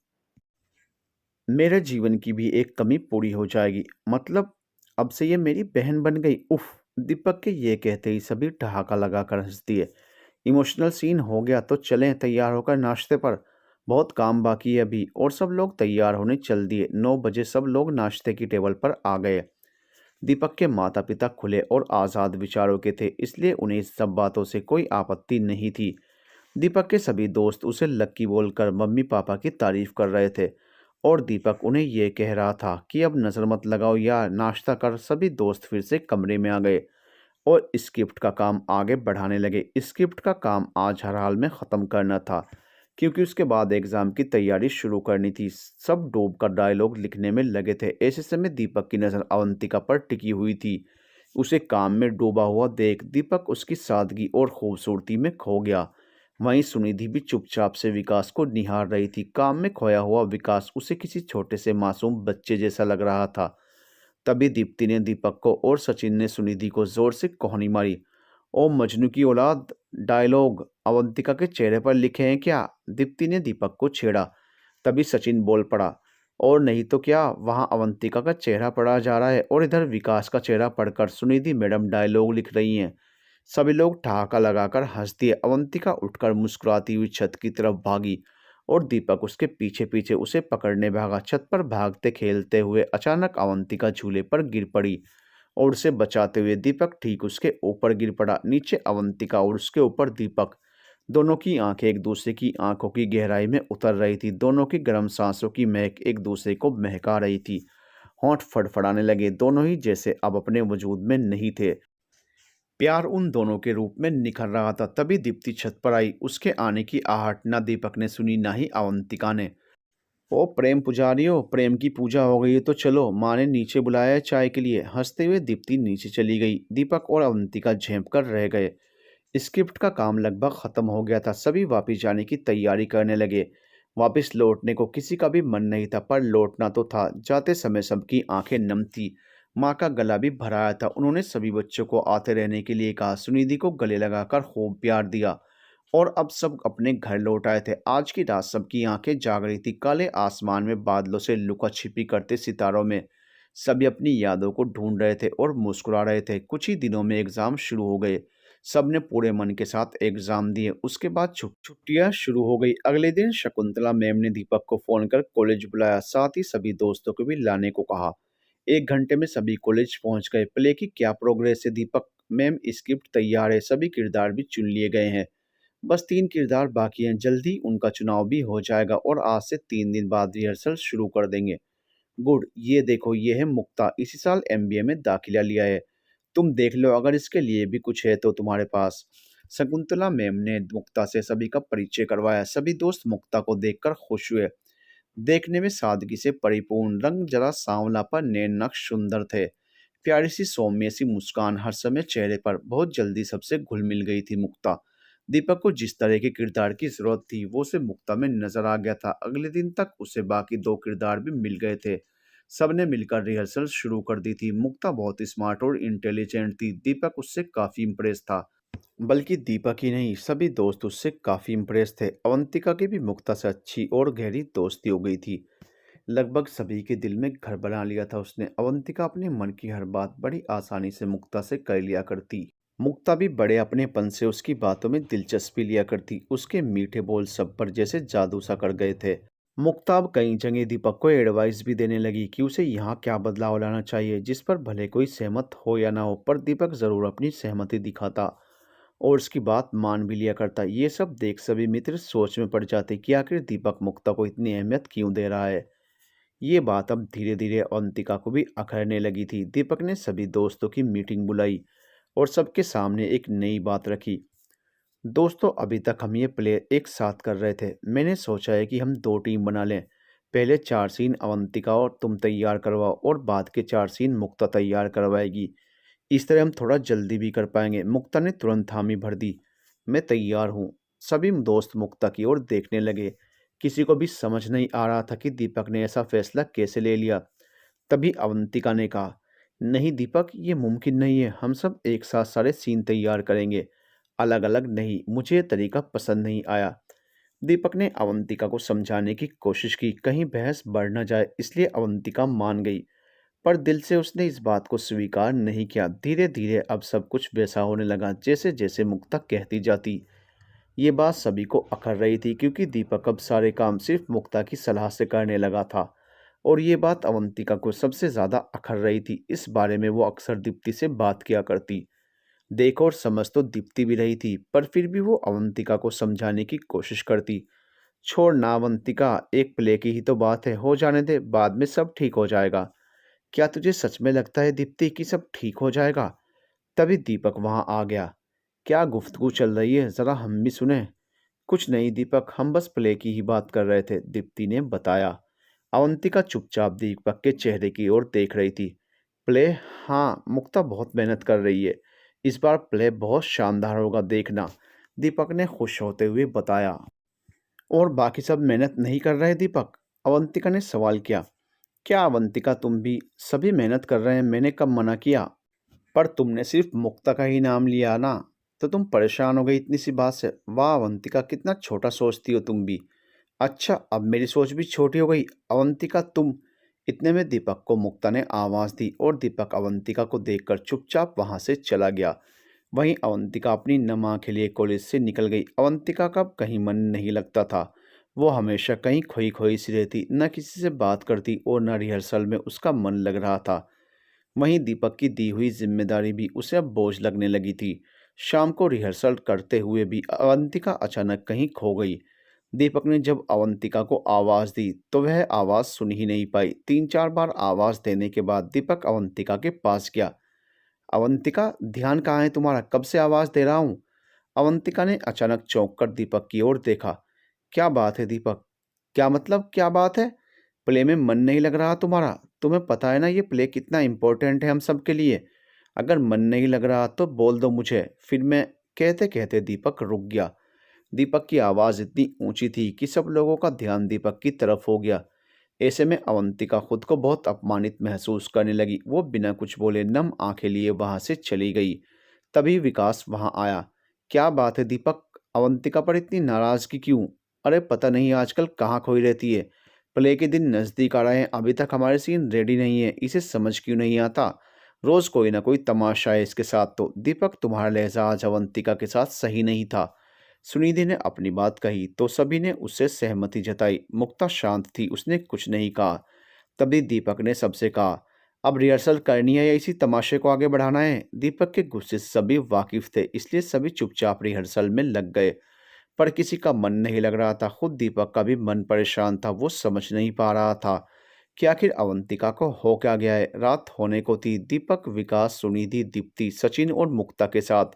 मेरे जीवन की भी एक कमी पूरी हो जाएगी। मतलब अब से ये मेरी बहन बन गई। उफ! दीपक के ये कहते ही सभी ठहाका लगाकर हंस दिए। इमोशनल सीन हो गया तो चलें तैयार होकर नाश्ते पर। बहुत काम बाकी है अभी। और सब लोग तैयार होने चल दिए। 9 बजे सब लोग नाश्ते की टेबल पर आ गए। दीपक के माता पिता खुले और आज़ाद विचारों के थे, इसलिए उन्हें इस सब बातों से कोई आपत्ति नहीं थी। दीपक के सभी दोस्त उसे लक्की बोलकर मम्मी पापा की तारीफ कर रहे थे और दीपक उन्हें यह कह रहा था कि अब नज़र मत लगाओ यार, नाश्ता कर। सभी दोस्त फिर से कमरे में आ गए और स्क्रिप्ट का काम आगे बढ़ाने लगे। स्क्रिप्ट का काम आज हर हाल में ख़त्म करना था, क्योंकि उसके बाद एग्ज़ाम की तैयारी शुरू करनी थी। सब डूब कर डायलॉग लिखने में लगे थे। ऐसे समय दीपक की नज़र अवंतिका पर टिकी हुई थी। उसे काम में डूबा हुआ देख दीपक उसकी सादगी और खूबसूरती में खो गया। वहीं सुनिधि भी चुपचाप से विकास को निहार रही थी। काम में खोया हुआ विकास उसे किसी छोटे से मासूम बच्चे जैसा लग रहा था। तभी दीप्ति ने दीपक को और सचिन ने सुनिधि को जोर से कोहनी मारी। ओ मजनू की औलाद, डायलॉग अवंतिका के चेहरे पर लिखे हैं क्या? दीप्ति ने दीपक को छेड़ा। तभी सचिन बोल पड़ा, और नहीं तो क्या, वहां अवंतिका का चेहरा पढ़ा जा रहा है और इधर विकास का चेहरा पढ़कर सुनिधि मैडम डायलॉग लिख रही हैं। सभी लोग ठहाका लगाकर हंस दिए। अवंतिका उठकर मुस्कुराती हुई छत की तरफ भागी और दीपक उसके पीछे पीछे उसे पकड़ने भागा। छत पर भागते खेलते हुए अचानक अवंतिका झूले पर गिर पड़ी और उसे बचाते हुए दीपक ठीक उसके ऊपर गिर पड़ा। नीचे अवंतिका और उसके ऊपर दीपक, दोनों की आंखें एक दूसरे की आंखों की गहराई में उतर रही थी। दोनों की गर्म सांसों की महक एक दूसरे को महका रही थी। होंठ फड़फड़ाने लगे। दोनों ही जैसे अब अपने वजूद में नहीं थे। प्यार उन दोनों के रूप में निखर रहा था। तभी दीप्ति छत पर आई। उसके आने की आहट ना दीपक ने सुनी, ना ही अवंतिका ने। ओ प्रेम पुजारियों, प्रेम की पूजा हो गई है तो चलो, माँ ने नीचे बुलाया है चाय के लिए। हंसते हुए दीप्ति नीचे चली गई। दीपक और अवंतिका झेंप कर रह गए। स्क्रिप्ट का काम लगभग खत्म हो गया था। सभी वापस जाने की तैयारी करने लगे। वापस लौटने को किसी का भी मन नहीं था, पर लौटना तो था। जाते समय सबकी आंखें नम थी। माँ का गला भी भर आया था। उन्होंने सभी बच्चों को आते रहने के लिए कहा। सुनिधि को गले लगाकर खूब प्यार दिया और अब सब अपने घर लौट आए थे। आज की रात सबकी आंखें जाग रही थी। काले आसमान में बादलों से लुका छिपी करते सितारों में सभी अपनी यादों को ढूंढ रहे थे और मुस्कुरा रहे थे। कुछ ही दिनों में एग्जाम शुरू हो गए। सबने पूरे मन के साथ एग्जाम दिए। उसके बाद छुट्टियां शुरू हो गई। अगले दिन शकुंतला मैम ने दीपक को फोन कर कॉलेज बुलाया, साथ ही सभी दोस्तों को भी लाने को कहा। 1 घंटे में सभी कॉलेज पहुंच गए। प्ले की क्या प्रोग्रेस है दीपक? मैम स्क्रिप्ट तैयार है, सभी किरदार भी चुन लिए गए हैं, बस 3 किरदार बाकी हैं। जल्दी उनका चुनाव भी हो जाएगा और आज से 3 दिन बाद रिहर्सल शुरू कर देंगे। गुड, ये देखो ये है मुक्ता, इसी साल एमबीए में दाखिला लिया है। तुम देख लो अगर इसके लिए भी कुछ है तो तुम्हारे पास। शकुंतला मैम ने मुक्ता से सभी का परिचय करवाया। सभी दोस्त मुक्ता को देखकर खुश हुए। देखने में सादगी से परिपूर्ण, रंग जरा सांवला पर नैन नक्श सुंदर थे। प्यारी सी सौम्य सी मुस्कान हर समय चेहरे पर। बहुत जल्दी सबसे घुल मिल गई थी मुक्ता। दीपक को जिस तरह के किरदार की जरूरत थी वो उसे मुक्ता में नजर आ गया था। अगले दिन तक उसे बाकी 2 किरदार भी मिल गए थे। सबने मिलकर रिहर्सल शुरू कर दी थी। मुक्ता बहुत स्मार्ट और इंटेलिजेंट थी। दीपक उससे काफी इम्प्रेस था। बल्कि दीपक ही नहीं, सभी दोस्त उससे काफी इम्प्रेस थे। अवंतिका की भी मुक्ता से अच्छी और गहरी दोस्ती हो गई थी। लगभग सभी के दिल में घर बना लिया था उसने। अवंतिका अपने मन की हर बात बड़ी आसानी से मुक्ता से कर लिया करती। मुक्ता भी बड़े अपनेपन से उसकी बातों में दिलचस्पी लिया करती। उसके मीठे बोल सब पर जैसे जादू सा कर गए थे। मुक्ता अब कई जगह दीपक को एडवाइस भी देने लगी कि उसे यहाँ क्या बदलाव लाना चाहिए, जिस पर भले कोई सहमत हो या ना हो, पर दीपक जरूर अपनी सहमति दिखाता और उसकी बात मान भी लिया करता। ये सब देख सभी मित्र सोच में पड़ जाते कि आखिर दीपक मुक्ता को इतनी अहमियत क्यों दे रहा है। ये बात अब धीरे धीरे अवंतिका को भी अखरने लगी थी। दीपक ने सभी दोस्तों की मीटिंग बुलाई और सबके सामने एक नई बात रखी। दोस्तों, अभी तक हम ये प्ले एक साथ कर रहे थे। मैंने सोचा है कि हम 2 टीम बना लें। पहले 4 सीन अवंतिका और तुम तैयार करवाओ और बाद के 4 सीन मुक्ता तैयार करवाएगी। इस तरह हम थोड़ा जल्दी भी कर पाएंगे। मुक्ता ने तुरंत हामी भर दी। मैं तैयार हूँ। सभी दोस्त मुक्ता की ओर देखने लगे। किसी को भी समझ नहीं आ रहा था कि दीपक ने ऐसा फैसला कैसे ले लिया। तभी अवंतिका ने कहा, नहीं दीपक, ये मुमकिन नहीं है। हम सब एक साथ सारे सीन तैयार करेंगे, अलग अलग नहीं। मुझे ये तरीका पसंद नहीं आया। दीपक ने अवंतिका को समझाने की कोशिश की, कहीं बहस बढ़ न जाए, इसलिए अवंतिका मान गई। पर दिल से उसने इस बात को स्वीकार नहीं किया। धीरे धीरे अब सब कुछ वैसा होने लगा जैसे जैसे मुक्ता कहती जाती। ये बात सभी को अखर रही थी, क्योंकि दीपक अब सारे काम सिर्फ मुक्ता की सलाह से करने लगा था। और ये बात अवंतिका को सबसे ज़्यादा अखर रही थी। इस बारे में वो अक्सर दीप्ति से बात किया करती। देख और समझ तो दीप्ति भी रही थी, पर फिर भी वो अवंतिका को समझाने की कोशिश करती। छोड़ ना अवंतिका, एक प्ले की ही तो बात है, हो जाने दे, बाद में सब ठीक हो जाएगा। क्या तुझे सच में लगता है दीप्ति कि सब ठीक हो जाएगा? तभी दीपक वहां आ गया। क्या गुफ्तगू चल रही है, जरा हम भी सुने। कुछ नहीं दीपक, हम बस प्ले की ही बात कर रहे थे, दीप्ति ने बताया। अवंतिका चुपचाप दीपक के चेहरे की ओर देख रही थी। प्ले? हाँ, मुक्ता बहुत मेहनत कर रही है। इस बार प्ले बहुत शानदार होगा, देखना, दीपक ने खुश होते हुए बताया। और बाकी सब मेहनत नहीं कर रहे दीपक? अवंतिका ने सवाल किया। क्या अवंतिका, तुम भी? सभी मेहनत कर रहे हैं, मैंने कब मना किया? पर तुमने सिर्फ मुक्ता का ही नाम लिया ना, तो तुम परेशान हो गई इतनी सी बात से। वाह अवंतिका, कितना छोटा सोचती हो तुम भी। अच्छा, अब मेरी सोच भी छोटी हो गई। अवंतिका तुम। इतने में दीपक को मुक्ता ने आवाज़ दी और दीपक अवंतिका को देखकर चुपचाप वहां से चला गया। वहीं अवंतिका अपनी नम आंखें लिए कॉलेज से निकल गई। अवंतिका का अब कहीं मन नहीं लगता था। वो हमेशा कहीं खोई खोई सी रहती, न किसी से बात करती और न रिहर्सल में उसका मन लग रहा था। वहीं दीपक की दी हुई जिम्मेदारी भी उसे अब बोझ लगने लगी थी। शाम को रिहर्सल करते हुए भी अवंतिका अचानक कहीं खो गई। दीपक ने जब अवंतिका को आवाज़ दी तो वह आवाज़ सुन ही नहीं पाई। 3-4 बार आवाज़ देने के बाद दीपक अवंतिका के पास गया। अवंतिका, ध्यान कहाँ है तुम्हारा? कब से आवाज़ दे रहा हूँ। अवंतिका ने अचानक चौंक कर दीपक की ओर देखा। क्या बात है दीपक? क्या मतलब क्या बात है? प्ले में मन नहीं लग रहा तुम्हारा? तुम्हें पता है ना ये प्ले कितना इम्पोर्टेंट है हम सब के लिए। अगर मन नहीं लग रहा तो बोल दो मुझे, फिर मैं। कहते कहते दीपक रुक गया। दीपक की आवाज़ इतनी ऊंची थी कि सब लोगों का ध्यान दीपक की तरफ हो गया। ऐसे में अवंतिका खुद को बहुत अपमानित महसूस करने लगी। वो बिना कुछ बोले नम आंखें लिए वहां से चली गई। तभी विकास वहां आया। क्या बात है दीपक, अवंतिका पर इतनी नाराजगी क्यों? अरे पता नहीं आजकल कहाँ खोई रहती है। प्ले के दिन नज़दीक आ रहे हैं, अभी तक हमारे सीन रेडी नहीं है, इसे समझ क्यों नहीं आता? रोज़ कोई ना कोई तमाशा है इसके साथ तो। दीपक, तुम्हारा लहजा आज अवंतिका के साथ सही नहीं था। सुनिधि ने अपनी बात कही तो सभी ने उससे सहमति जताई। मुक्ता शांत थी, उसने कुछ नहीं कहा। तभी दीपक ने सबसे कहा, अब रिहर्सल करनी है या इसी तमाशे को आगे बढ़ाना है? दीपक के गुस्से से सभी वाकिफ थे, इसलिए सभी चुपचाप रिहर्सल में लग गए। पर किसी का मन नहीं लग रहा था। खुद दीपक का भी मन परेशान था, वो समझ नहीं पा रहा था कि आखिर अवंतिका को हो क्या गया है। रात होने को थी। दीपक, विकास, सुनिधि, दीप्ति, सचिन और मुक्ता के साथ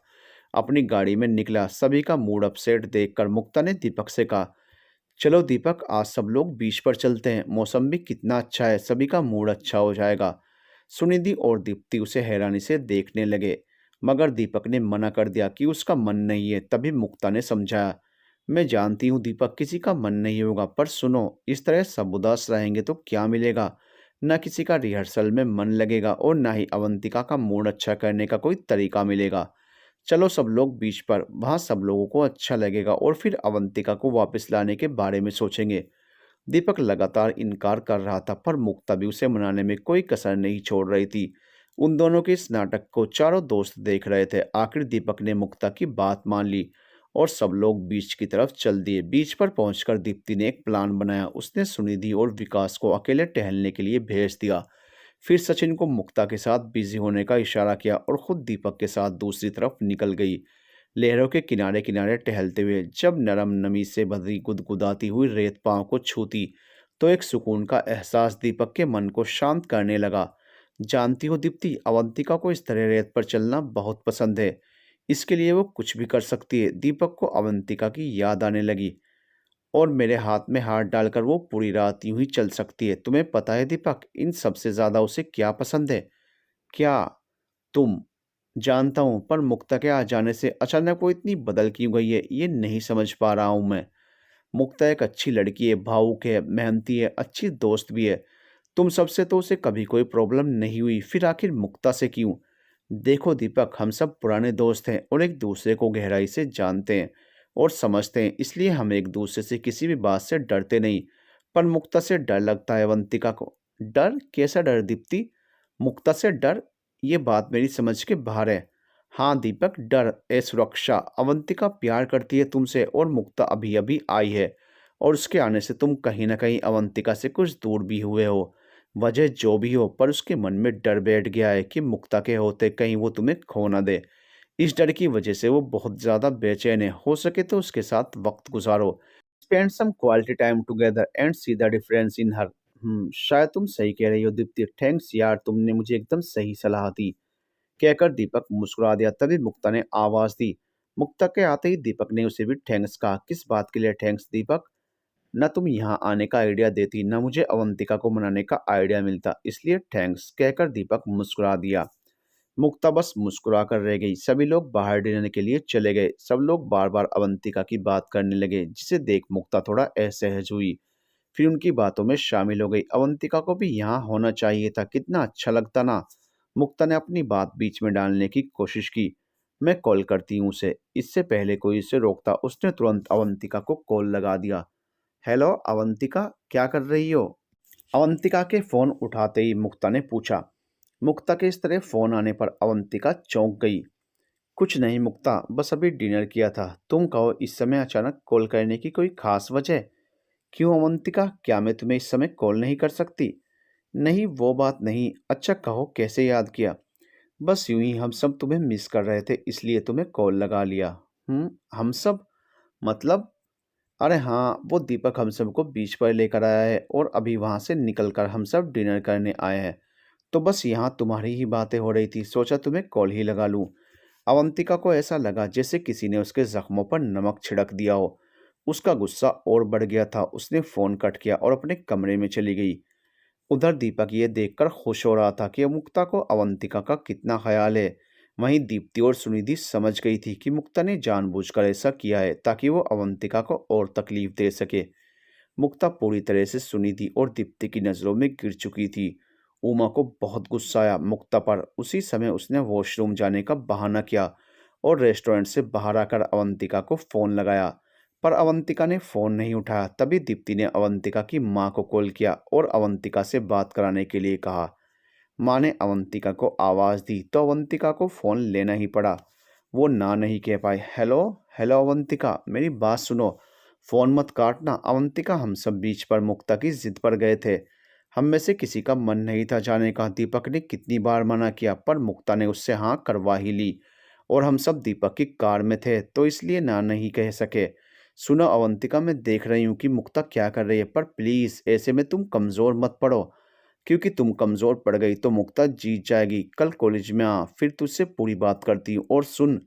अपनी गाड़ी में निकला। सभी का मूड अपसेट देखकर मुक्ता ने दीपक से कहा, चलो दीपक, आज सब लोग बीच पर चलते हैं, मौसम भी कितना अच्छा है, सभी का मूड अच्छा हो जाएगा। सुनिधि और दीप्ति उसे हैरानी से देखने लगे, मगर दीपक ने मना कर दिया कि उसका मन नहीं है। तभी मुक्ता ने समझाया, मैं जानती हूँ दीपक, किसी का मन नहीं होगा, पर सुनो, इस तरह सब उदास रहेंगे तो क्या मिलेगा? न किसी का रिहर्सल में मन लगेगा और न ही अवंतिका का मूड अच्छा करने का कोई तरीका मिलेगा। चलो सब लोग बीच पर, वहाँ सब लोगों को अच्छा लगेगा और फिर अवंतिका को वापस लाने के बारे में सोचेंगे। दीपक लगातार इनकार कर रहा था, पर मुक्ता भी उसे मनाने में कोई कसर नहीं छोड़ रही थी। उन दोनों के इस नाटक को चारों दोस्त देख रहे थे। आखिर दीपक ने मुक्ता की बात मान ली और सब लोग बीच की तरफ चल दिए। बीच पर पहुंचकर दीप्ति ने एक प्लान बनाया। उसने सुनिधि और विकास को अकेले टहलने के लिए भेज दिया। फिर सचिन को मुक्ता के साथ बिजी होने का इशारा किया और खुद दीपक के साथ दूसरी तरफ निकल गई। लहरों के किनारे किनारे टहलते हुए जब नरम नमी से भरी गुदगुदाती हुई रेत पांव को छूती तो एक सुकून का एहसास दीपक के मन को शांत करने लगा। जानती हो दीप्ति, अवंतिका को इस तरह रेत पर चलना बहुत पसंद है। इसके लिए वो कुछ भी कर सकती है। दीपक को अवंतिका की याद आने लगी और मेरे हाथ में हाथ डालकर वो पूरी रात यूं ही चल सकती है। तुम्हें पता है दीपक, इन सबसे ज्यादा उसे क्या पसंद है? क्या? तुम। जानता हूँ, पर मुक्ता के आ जाने से अचानक वो इतनी बदल क्यों गई है, ये नहीं समझ पा रहा हूँ मैं। मुक्ता एक अच्छी लड़की है, भावुक है, मेहनती है, अच्छी दोस्त भी है। तुम सबसे तो उसे कभी कोई प्रॉब्लम नहीं हुई, फिर आखिर मुक्ता से क्यों? देखो दीपक, हम सब पुराने दोस्त हैं और एक दूसरे को गहराई से जानते हैं और समझते हैं, इसलिए हम एक दूसरे से किसी भी बात से डरते नहीं। पर मुक्ता से डर लगता है अवंतिका को। डर? कैसा डर दीप्ति? मुक्ता से डर? ये बात मेरी समझ के बाहर है। हाँ दीपक, डर ए सुरक्षा। अवंतिका प्यार करती है तुमसे और मुक्ता अभी अभी आई है और उसके आने से तुम कहीं ना कहीं अवंतिका से कुछ दूर भी हुए हो। वजह जो भी हो, पर उसके मन में डर बैठ गया है कि मुक्ता के होते कहीं वो तुम्हें खो ना दे। इस डर की वजह से वो बहुत ज़्यादा बेचैन है। हो सके तो उसके साथ वक्त गुजारो। Spend some quality time together and see the difference in her. शायद तुम सही कह रही हो दीप्ति। थैंक्स यार, तुमने मुझे एकदम सही सलाह दी, कहकर दीपक मुस्कुरा दिया। तभी मुक्ता ने आवाज दी। मुक्ता के आते ही दीपक ने उसे भी थैंक्स कहा। किस बात के लिए थैंक्स दीपक? न तुम यहाँ आने का आइडिया देती, न मुझे अवंतिका को मनाने का आइडिया मिलता, इसलिए थैंक्स, कहकर दीपक मुस्कुरा दिया। मुक्ता बस मुस्कुरा कर रह गई। सभी लोग बाहर डिनर के लिए चले गए। सब लोग बार बार अवंतिका की बात करने लगे, जिसे देख मुक्ता थोड़ा असहज हुई। फिर उनकी बातों में शामिल हो गई। अवंतिका को भी यहाँ होना चाहिए था, कितना अच्छा लगता ना। मुक्ता ने अपनी बात बीच में डालने की कोशिश की। मैं कॉल करती हूँ उसे। इससे पहले कोई उसे रोकता, उसने तुरंत अवंतिका को कॉल लगा दिया। हेलो अवंतिका, क्या कर रही हो? अवंतिका के फोन उठाते ही मुक्ता ने पूछा। मुक्ता के इस तरह फोन आने पर अवंतिका चौंक गई। कुछ नहीं मुक्ता, बस अभी डिनर किया था। तुम कहो, इस समय अचानक कॉल करने की कोई खास वजह? क्यों अवंतिका, क्या मैं तुम्हें इस समय कॉल नहीं कर सकती? नहीं वो बात नहीं। अच्छा कहो, कैसे याद किया? बस यूं ही, हम सब तुम्हें मिस कर रहे थे, इसलिए तुम्हें कॉल लगा लिया। हम सब? मतलब? अरे हाँ, वो दीपक हम सबको बीच पर लेकर आया है और अभी वहाँ से निकलकर हम सब डिनर करने आए हैं। तो बस यहाँ तुम्हारी ही बातें हो रही थी, सोचा तुम्हें कॉल ही लगा लूँ। अवंतिका को ऐसा लगा जैसे किसी ने उसके जख्मों पर नमक छिड़क दिया हो। उसका गुस्सा और बढ़ गया था। उसने फ़ोन कट किया और अपने कमरे में चली गई। उधर दीपक ये देखकर खुश हो रहा था कि मुक्ता को अवंतिका का कितना ख्याल है। वहीं दीप्ति और सुनिधि समझ गई थी कि मुक्ता ने जानबूझकर ऐसा किया है ताकि वो अवंतिका को और तकलीफ दे सके। मुक्ता पूरी तरह से सुनिधि और दीप्ति की नज़रों में गिर चुकी थी। उमा को बहुत गुस्सा आया मुक्ता पर। उसी समय उसने वॉशरूम जाने का बहाना किया और रेस्टोरेंट से बाहर आकर अवंतिका को फ़ोन लगाया, पर अवंतिका ने फ़ोन नहीं उठाया। तभी दीप्ति ने अवंतिका की माँ को कॉल किया और अवंतिका से बात कराने के लिए कहा। माँ ने अवंतिका को आवाज़ दी तो अवंतिका को फ़ोन लेना ही पड़ा। वो ना नहीं कह पाई। हेलो, हेलो अवंतिका, मेरी बात सुनो। फ़ोन मत काटना अवंतिका, हम सब बीच पर मुक्ता की ज़िद पर गए थे। हम में से किसी का मन नहीं था जाने का। दीपक ने कितनी बार मना किया, पर मुक्ता ने उससे हाँ करवा ही ली और हम सब दीपक की कार में थे तो इसलिए ना नहीं कह सके। सुनो अवंतिका, मैं देख रही हूँ कि मुक्ता क्या कर रही है, पर प्लीज़ ऐसे में तुम कमज़ोर मत पड़ो, क्योंकि तुम कमज़ोर पड़ गई तो मुक्ता जीत जाएगी। कल कॉलेज में आ, फिर तुझसे पूरी बात करती हूँ। और सुन,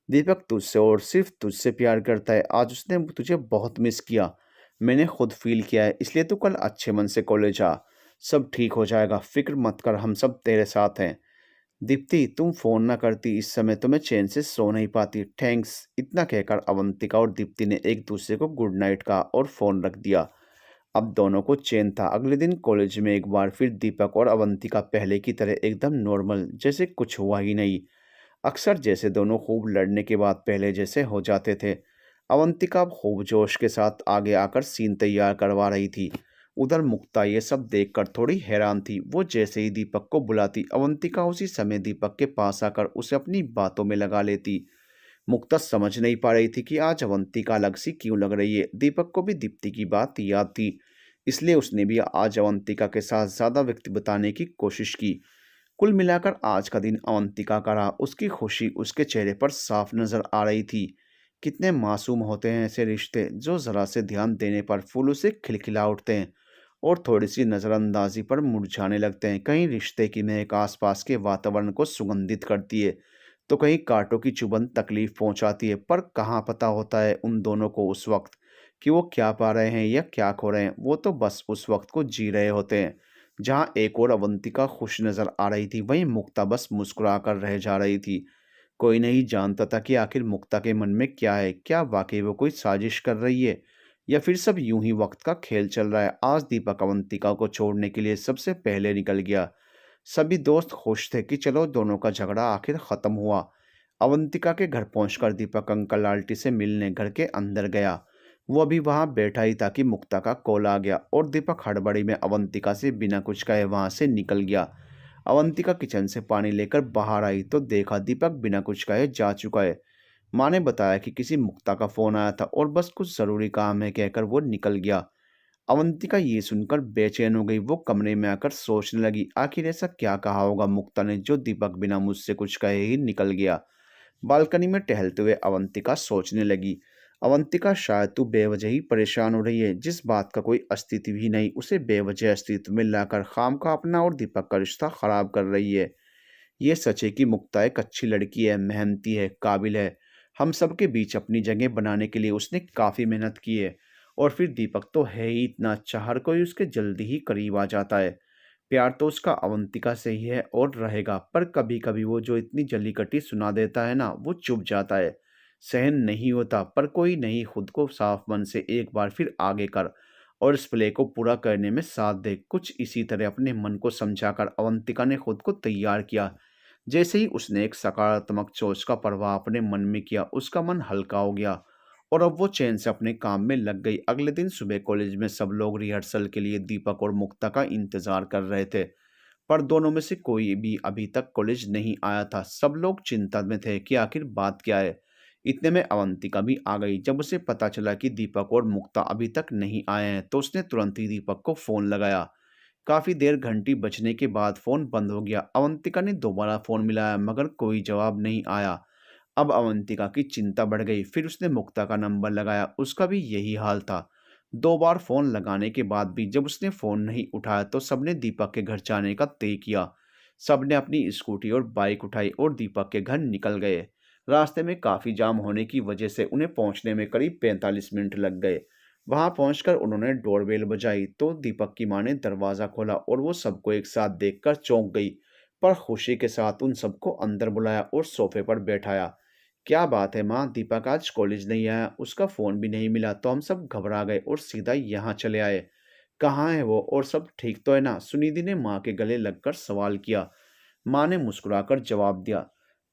दीपक तुझसे और सिर्फ तुझसे प्यार करता है। आज उसने तुझे बहुत मिस किया, मैंने खुद फील किया है। इसलिए तू कल अच्छे मन से कॉलेज आ, सब ठीक हो जाएगा। फिक्र मत कर, हम सब तेरे साथ हैं। दीप्ति, तुम फ़ोन ना करती इस समय तो मैं चैन से सो नहीं पाती। थैंक्स। इतना कहकर अवंतिका और दीप्ति ने एक दूसरे को गुड नाइट कहा और फ़ोन रख दिया। अब दोनों को चैन था। अगले दिन कॉलेज में एक बार फिर दीपक और अवंतिका पहले की तरह एकदम नॉर्मल, जैसे कुछ हुआ ही नहीं। अक्सर जैसे दोनों खूब लड़ने के बाद पहले जैसे हो जाते थे। अवंतिका अब खूब जोश के साथ आगे आकर सीन तैयार करवा रही थी। उधर मुक्ता ये सब देखकर थोड़ी हैरान थी। वो जैसे ही दीपक को बुलाती, अवंतिका उसी समय दीपक के पास आकर उसे अपनी बातों में लगा लेती। मुक्ता समझ नहीं पा रही थी कि आज अवंतिका अलग सी क्यों लग रही है। दीपक को भी दीप्ति की बात याद थी, इसलिए उसने भी आज अवंतिका के साथ ज़्यादा वक्त बिताने की कोशिश की। कुल मिलाकर आज का दिन अवंतिका का रहा। उसकी खुशी उसके चेहरे पर साफ नजर आ रही थी। कितने मासूम होते हैं ऐसे रिश्ते, जो ज़रा से ध्यान देने पर फूलों से खिलखिला उठते हैं और थोड़ी सी नज़रअंदाजी पर मुरझाने लगते हैं। कहीं रिश्ते की महक आसपास के वातावरण को सुगंधित करती है, तो कहीं कांटों की चुभन तकलीफ पहुंचाती है। पर कहाँ पता होता है उन दोनों को उस वक्त कि वो क्या पा रहे हैं या क्या खो रहे हैं। वो तो बस उस वक्त को जी रहे होते हैं। जहाँ एक और अवंतिका खुश नजर आ रही थी, वहीं मुक्ता बस मुस्कुरा कर रह जा रही थी। कोई नहीं जानता था कि आखिर मुक्ता के मन में क्या है। क्या वाकई वो कोई साजिश कर रही है या फिर सब यूं ही वक्त का खेल चल रहा है। आज दीपक अवंतिका को छोड़ने के लिए सबसे पहले निकल गया। सभी दोस्त खुश थे कि चलो दोनों का झगड़ा आखिर खत्म हुआ। अवंतिका के घर पहुंचकर दीपक अंकल आंटी से मिलने घर के अंदर गया। वो अभी वहां बैठा ही था कि मुक्ता का कॉल आ गया और दीपक हड़बड़ी में अवंतिका से बिना कुछ कहे वहां से निकल गया। अवंतिका किचन से पानी लेकर बाहर आई तो देखा दीपक बिना कुछ कहे जा चुका है। माँ ने बताया कि किसी मुक्ता का फोन आया था और बस कुछ जरूरी काम है कहकर वो निकल गया। अवंतिका ये सुनकर बेचैन हो गई। वो कमरे में आकर सोचने लगी, आखिर ऐसा क्या कहा होगा मुक्ता ने जो दीपक बिना मुझसे कुछ कहे ही निकल गया। बालकनी में टहलते हुए अवंतिका सोचने लगी, अवंतिका शायद तू बेवजह ही परेशान हो रही है। जिस बात का कोई अस्तित्व ही नहीं उसे बेवजह अस्तित्व में लाकर खामखा अपना और दीपक का रिश्ता खराब कर रही है। ये सच है कि मुक्ता एक अच्छी लड़की है, मेहनती है, काबिल है। हम सबके बीच अपनी जगह बनाने के लिए उसने काफ़ी मेहनत की है। और फिर दीपक तो है ही इतना अच्छा, हर कोई उसके जल्दी ही करीब आ जाता है। प्यार तो उसका अवंतिका से ही है और रहेगा, पर कभी कभी वो जो इतनी जल्दी कटी सुना देता है ना, वो चुप जाता है। सहन नहीं होता, पर कोई नहीं, खुद को साफ मन से एक बार फिर आगे कर और इस प्ले को पूरा करने में साथ दे। कुछ इसी तरह अपने मन को समझाकर अवंतिका ने खुद को तैयार किया। जैसे ही उसने एक सकारात्मक सोच का प्रवाह अपने मन में किया, उसका मन हल्का हो गया और अब वो चैन से अपने काम में लग गई। अगले दिन सुबह कॉलेज में सब लोग रिहर्सल के लिए दीपक और मुक्ता का इंतजार कर रहे थे, पर दोनों में से कोई भी अभी तक कॉलेज नहीं आया था। सब लोग चिंता में थे कि आखिर बात क्या है। इतने में अवंतिका भी आ गई। जब उसे पता चला कि दीपक और मुक्ता अभी तक नहीं आए हैं तो उसने तुरंत ही दीपक को फोन लगाया। काफी देर घंटी बजने के बाद फोन बंद हो गया। अवंतिका ने दोबारा फोन मिलाया मगर कोई जवाब नहीं आया। अब अवंतिका की चिंता बढ़ गई। फिर उसने मुक्ता का नंबर लगाया, उसका भी यही हाल था। दो बार फोन लगाने के बाद भी जब उसने फोन नहीं उठाया तो सबने दीपक के घर जाने का तय किया। सबने अपनी स्कूटी और बाइक उठाई और दीपक के घर निकल गए। रास्ते में काफी जाम होने की वजह से उन्हें पहुंचने में करीब 45 मिनट लग गए। वहां पहुंचकर उन्होंने डोरबेल बजाई तो दीपक की मां ने दरवाजा खोला और वो सबको एक साथ देखकर चौंक गई, पर खुशी के साथ उन सबको अंदर बुलाया और सोफे पर बैठाया। क्या बात है माँ, दीपक आज कॉलेज नहीं आया, उसका फोन भी नहीं मिला। तो हम सब घबरा गए और सीधा यहाँ चले आए। कहाँ है वो और सब ठीक तो है ना? सुनिधि ने माँ के गले लगकर सवाल किया। माँ ने मुस्कुराकर जवाब दिया,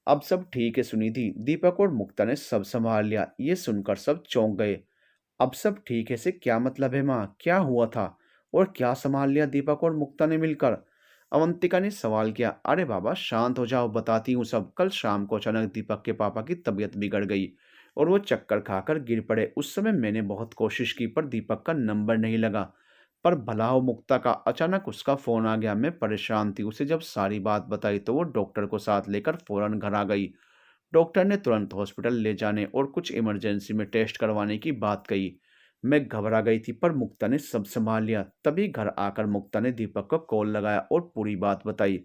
अब सब ठीक है सुनिधि, दीपक और मुक्ता ने सब संभाल लिया। ये सुनकर सब चौंक गए। अब सब ठीक है से क्या मतलब है माँ? क्या हुआ था और क्या संभाल लिया दीपक और मुक्ता ने मिलकर? अवंतिका ने सवाल किया। अरे बाबा शांत हो जाओ, बताती हूँ सब। कल शाम को अचानक दीपक के पापा की तबीयत बिगड़ गई और वो चक्कर खाकर गिर पड़े। उस समय मैंने बहुत कोशिश की पर दीपक का नंबर नहीं लगा। पर भला हो मुक्ता का, अचानक उसका फोन आ गया। मैं परेशान थी। उसे जब सारी बात बताई तो वो डॉक्टर को साथ लेकर फौरन घर आ गई। डॉक्टर ने तुरंत हॉस्पिटल ले जाने और कुछ इमरजेंसी में टेस्ट करवाने की बात कही। मैं घबरा गई थी पर मुक्ता ने सब संभाल लिया। तभी घर आकर मुक्ता ने दीपक को कॉल लगाया और पूरी बात बताई।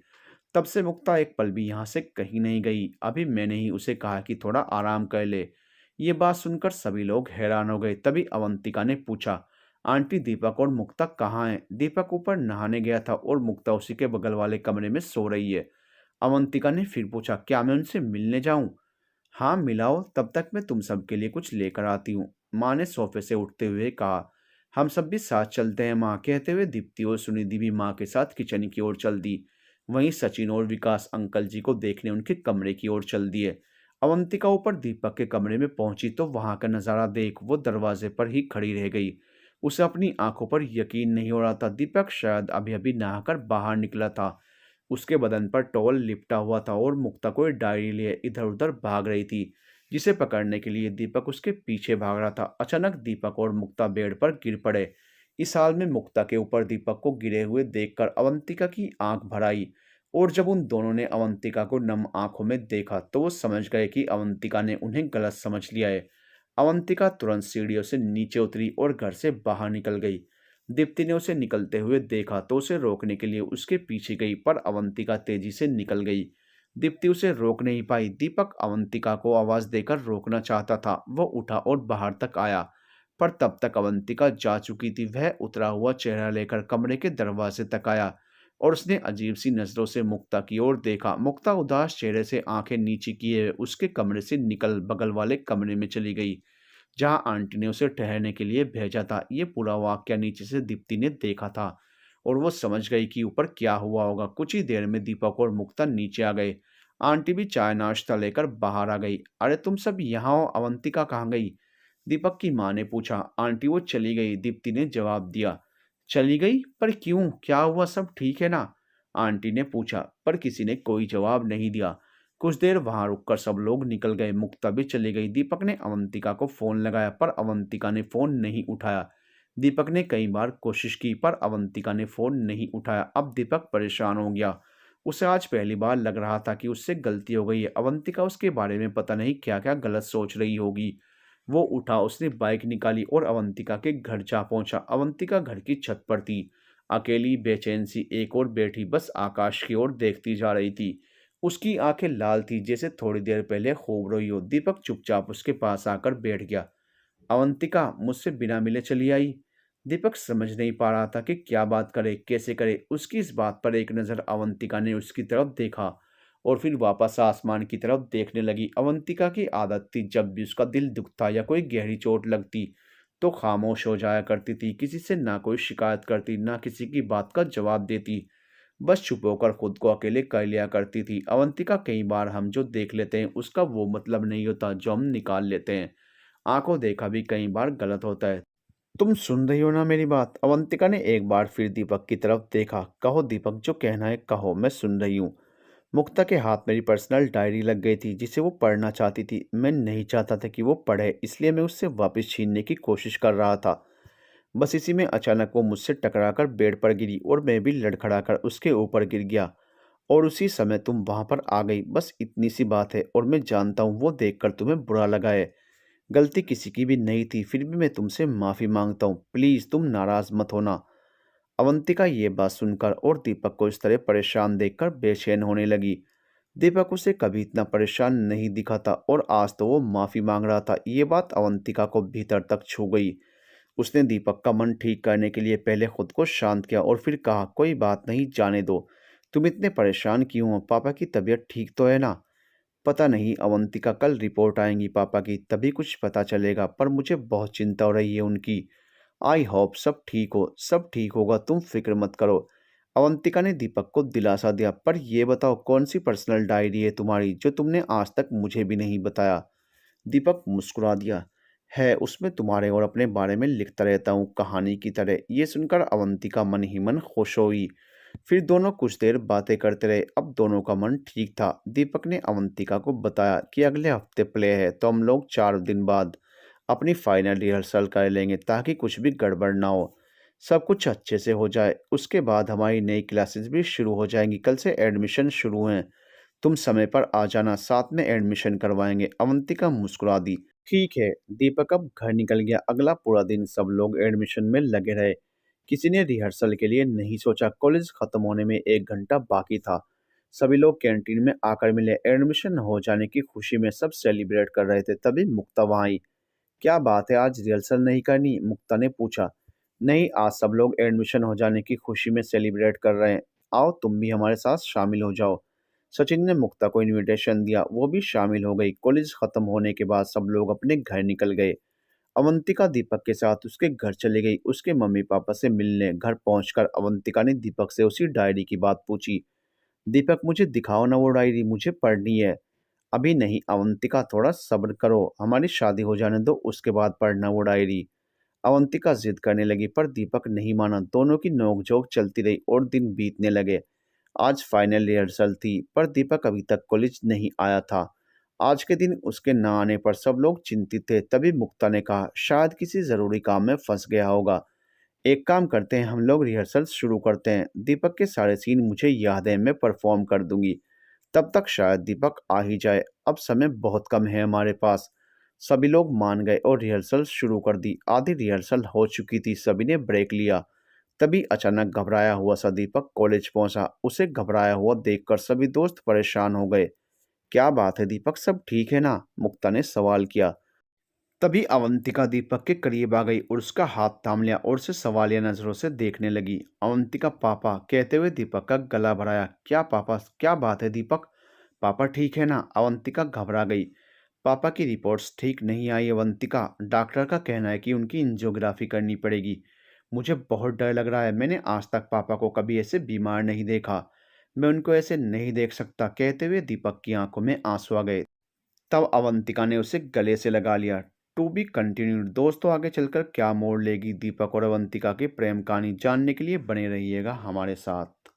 तब से मुक्ता एक पल भी यहाँ से कहीं नहीं गई। अभी मैंने ही उसे कहा कि थोड़ा आराम कर ले। ये बात सुनकर सभी लोग हैरान हो गए। तभी अवंतिका ने पूछा, आंटी दीपक और मुक्ता कहाँ हैं? दीपक ऊपर नहाने गया था और मुक्ता उसी के बगल वाले कमरे में सो रही है। अवंतिका ने फिर पूछा, क्या मैं उनसे मिलने जाऊं? हाँ मिलाओ, तब तक मैं तुम सबके लिए कुछ लेकर आती हूँ, माँ ने सोफे से उठते हुए कहा। हम सब भी साथ चलते हैं माँ, कहते हुए दीप्ति और सुनिधि भी माँ के साथ किचन की ओर चल दी। वहीं सचिन और विकास अंकल जी को देखने उनके कमरे की ओर चल दिए। अवंतिका ऊपर दीपक के कमरे में पहुंची तो वहां का नजारा देख वो दरवाजे पर ही खड़ी रह गई। उसे अपनी आंखों पर यकीन नहीं हो रहा था। दीपक शायद अभी अभी नहाकर बाहर निकला था। उसके बदन पर टॉवल लिपटा हुआ था और मुक्ता कोई डायरी लिए इधर उधर भाग रही थी, जिसे पकड़ने के लिए दीपक उसके पीछे भाग रहा था। अचानक दीपक और मुक्ता बेड पर गिर पड़े। इस हाल में मुक्ता के ऊपर दीपक को गिरे हुए देखकर अवंतिका की आंख भर आई और जब उन दोनों ने अवंतिका को नम आंखों में देखा तो वो समझ गए कि अवंतिका ने उन्हें गलत समझ लिया है। अवंतिका तुरंत सीढ़ियों से नीचे उतरी और घर से बाहर निकल गई। दीप्ति ने उसे निकलते हुए देखा तो उसे रोकने के लिए उसके पीछे गई, पर अवंतिका तेजी से निकल गई। दीप्ति उसे रोक नहीं पाई। दीपक अवंतिका को आवाज देकर रोकना चाहता था। वो उठा और बाहर तक आया, पर तब तक अवंतिका जा चुकी थी। वह उतरा हुआ चेहरा लेकर कमरे के दरवाजे तक आया और उसने अजीब सी नजरों से मुक्ता की ओर देखा। मुक्ता उदास चेहरे से आंखें नीचे किए उसके कमरे से निकल बगल वाले कमरे में चली गई। जहां आंटी ने उसे ठहरने के लिए भेजा था। ये पूरा वाकया नीचे से दीप्ति ने देखा था और वो समझ गई कि ऊपर क्या हुआ होगा। कुछ ही देर में दीपक और मुक्ता नीचे आ गए। आंटी भी चाय नाश्ता लेकर बाहर आ गई। अरे तुम सब यहाँ हो, अवंतिका कहाँ गई? दीपक की माँ ने पूछा। आंटी वो चली गई, दीप्ति ने जवाब दिया। चली गई? पर क्यों, क्या हुआ, सब ठीक है ना? आंटी ने पूछा, पर किसी ने कोई जवाब नहीं दिया। कुछ देर वहां रुककर सब लोग निकल गए। मुक्ता भी चली गई। दीपक ने अवंतिका को फोन लगाया पर अवंतिका ने फोन नहीं उठाया। दीपक ने कई बार कोशिश की पर अवंतिका ने फोन नहीं उठाया। अब दीपक परेशान हो गया। उसे आज पहली बार लग रहा था कि उससे गलती हो गई है। अवंतिका उसके बारे में पता नहीं क्या क्या गलत सोच रही होगी। वो उठा, उसने बाइक निकाली और अवंतिका के घर जा पहुंचा। अवंतिका घर की छत पर थी, अकेली बेचैन सी एक और बैठी बस आकाश की ओर देखती जा रही थी। उसकी आंखें लाल थी जैसे थोड़ी देर पहले खूब रोई हो। दीपक चुपचाप उसके पास आकर बैठ गया। अवंतिका मुझसे बिना मिले चली आई। दीपक समझ नहीं पा रहा था कि क्या बात करे, कैसे करे। उसकी इस बात पर एक नज़र अवंतिका ने उसकी तरफ देखा और फिर वापस आसमान की तरफ देखने लगी। अवंतिका की आदत थी, जब भी उसका दिल दुखता या कोई गहरी चोट लगती तो खामोश हो जाया करती थी। किसी से ना कोई शिकायत करती, ना किसी की बात का जवाब देती। बस चुप होकर खुद को अकेले कर लिया करती थी। अवंतिका, कई बार हम जो देख लेते हैं उसका वो मतलब नहीं होता जो हम निकाल लेते हैं। आंखों देखा भी कई बार गलत होता है। तुम सुन रही हो ना मेरी बात? अवंतिका ने एक बार फिर दीपक की तरफ देखा। कहो दीपक, जो कहना है कहो, मैं सुन रही हूँ। मुक्ता के हाथ मेरी पर्सनल डायरी लग गई थी जिसे वो पढ़ना चाहती थी। मैं नहीं चाहता था कि वो पढ़े, इसलिए मैं उससे वापस छीनने की कोशिश कर रहा था। बस इसी में अचानक वो मुझसे टकराकर बेड पर गिरी और मैं भी लड़खड़ाकर उसके ऊपर गिर गया और उसी समय तुम वहां पर आ गई। बस इतनी सी बात है और मैं जानता हूँ वो देखकर तुम्हें बुरा लगा है। गलती किसी की भी नहीं थी, फिर भी मैं तुमसे माफ़ी मांगता हूँ। प्लीज़ तुम नाराज़ मत होना। अवंतिका ये बात सुनकर और दीपक को इस तरह परेशान देखकर बेचैन होने लगी। दीपक उसे कभी इतना परेशान नहीं दिखा था और आज तो वो माफ़ी मांग रहा था। ये बात अवंतिका को भीतर तक छू गई। उसने दीपक का मन ठीक करने के लिए पहले खुद को शांत किया और फिर कहा, कोई बात नहीं, जाने दो। तुम इतने परेशान क्यों हो? पापा की तबीयत ठीक तो है ना? पता नहीं अवंतिका, कल रिपोर्ट आएंगी पापा की, तभी कुछ पता चलेगा, पर मुझे बहुत चिंता हो रही है उनकी। आई होप सब ठीक हो, सब ठीक होगा, तुम फिक्र मत करो। अवंतिका ने दीपक को दिलासा दिया। पर ये बताओ, कौन सी पर्सनल डायरी है तुम्हारी जो तुमने आज तक मुझे भी नहीं बताया? दीपक मुस्कुरा दिया। है, उसमें तुम्हारे और अपने बारे में लिखता रहता हूँ, कहानी की तरह। ये सुनकर अवंतिका मन ही मन खुश हुई। फिर दोनों कुछ देर बातें करते रहे। अब दोनों का मन ठीक था। दीपक ने अवंतिका को बताया कि अगले हफ्ते प्ले है तो हम लोग 4 दिन बाद अपनी फाइनल रिहर्सल कर लेंगे ताकि कुछ भी गड़बड़ ना हो, सब कुछ अच्छे से हो जाए। उसके बाद हमारी नई क्लासेस भी शुरू हो जाएंगी। कल से एडमिशन शुरू हैं। तुम समय पर आ जाना, साथ में एडमिशन करवाएंगे। अवंतिका मुस्कुरा दी। ठीक है। दीपक अब घर निकल गया। अगला पूरा दिन सब लोग एडमिशन में लगे रहे। किसी ने रिहर्सल के लिए नहीं सोचा। कॉलेज खत्म होने में 1 घंटा बाकी था। सभी लोग कैंटीन में आकर मिले। एडमिशन हो जाने की खुशी में सब सेलिब्रेट कर रहे थे। तभी मुक्ता वहां आई। क्या बात है, आज रिहर्सल नहीं करनी? मुक्ता ने पूछा। नहीं, आज सब लोग एडमिशन हो जाने की खुशी में सेलिब्रेट कर रहे हैं। आओ तुम भी हमारे साथ शामिल हो जाओ। सचिन ने मुक्ता को इनविटेशन दिया, वो भी शामिल हो गई। कॉलेज खत्म होने के बाद सब लोग अपने घर निकल गए। अवंतिका दीपक के साथ उसके घर चली गई, उसके मम्मी पापा से मिलने। घर पहुंचकर अवंतिका ने दीपक से उसी डायरी की बात पूछी। दीपक, मुझे दिखाओ ना वो डायरी, मुझे पढ़नी है। अभी नहीं अवंतिका, थोड़ा सब्र करो, हमारी शादी हो जाने दो, उसके बाद पढ़ना वो डायरी। अवंतिका जिद करने लगी पर दीपक नहीं माना। दोनों की नोकझोंक चलती रही और दिन बीतने लगे। आज फाइनल रिहर्सल थी पर दीपक अभी तक कॉलेज नहीं आया था। आज के दिन उसके न आने पर सब लोग चिंतित थे। तभी मुक्ता ने कहा, शायद किसी जरूरी काम में फंस गया होगा। एक काम करते हैं, हम लोग रिहर्सल शुरू करते हैं। दीपक के सारे सीन मुझे याद है, मैं परफॉर्म कर दूंगी। तब तक शायद दीपक आ ही जाए। अब समय बहुत कम है हमारे पास। सभी लोग मान गए और रिहर्सल शुरू कर दी। आधी रिहर्सल हो चुकी थी, सभी ने ब्रेक लिया। तभी अचानक घबराया हुआ सा दीपक कॉलेज पहुंचा। उसे घबराया हुआ देखकर सभी दोस्त परेशान हो गए। क्या बात है दीपक, सब ठीक है ना? मुक्ता ने सवाल किया। तभी अवंतिका दीपक के करीब आ गई और उसका हाथ थाम लिया और उसे सवालिया नजरों से देखने लगी। अवंतिका, पापा कहते हुए दीपक का गला भराया। क्या पापा, क्या बात है दीपक? पापा ठीक है ना? अवंतिका घबरा गई। पापा की रिपोर्ट्स ठीक नहीं आई अवंतिका। डॉक्टर का कहना है कि उनकी एंजियोग्राफी करनी पड़ेगी। मुझे बहुत डर लग रहा है। मैंने आज तक पापा को कभी ऐसे बीमार नहीं देखा। मैं उनको ऐसे नहीं देख सकता। कहते हुए दीपक की आंखों में आंसू आ गए। तब अवंतिका ने उसे गले से लगा लिया। To be continued. दोस्तों, आगे चलकर क्या मोड़ लेगी दीपक और अवंतिका की प्रेम कहानी जानने के लिए बने रहिएगा हमारे साथ।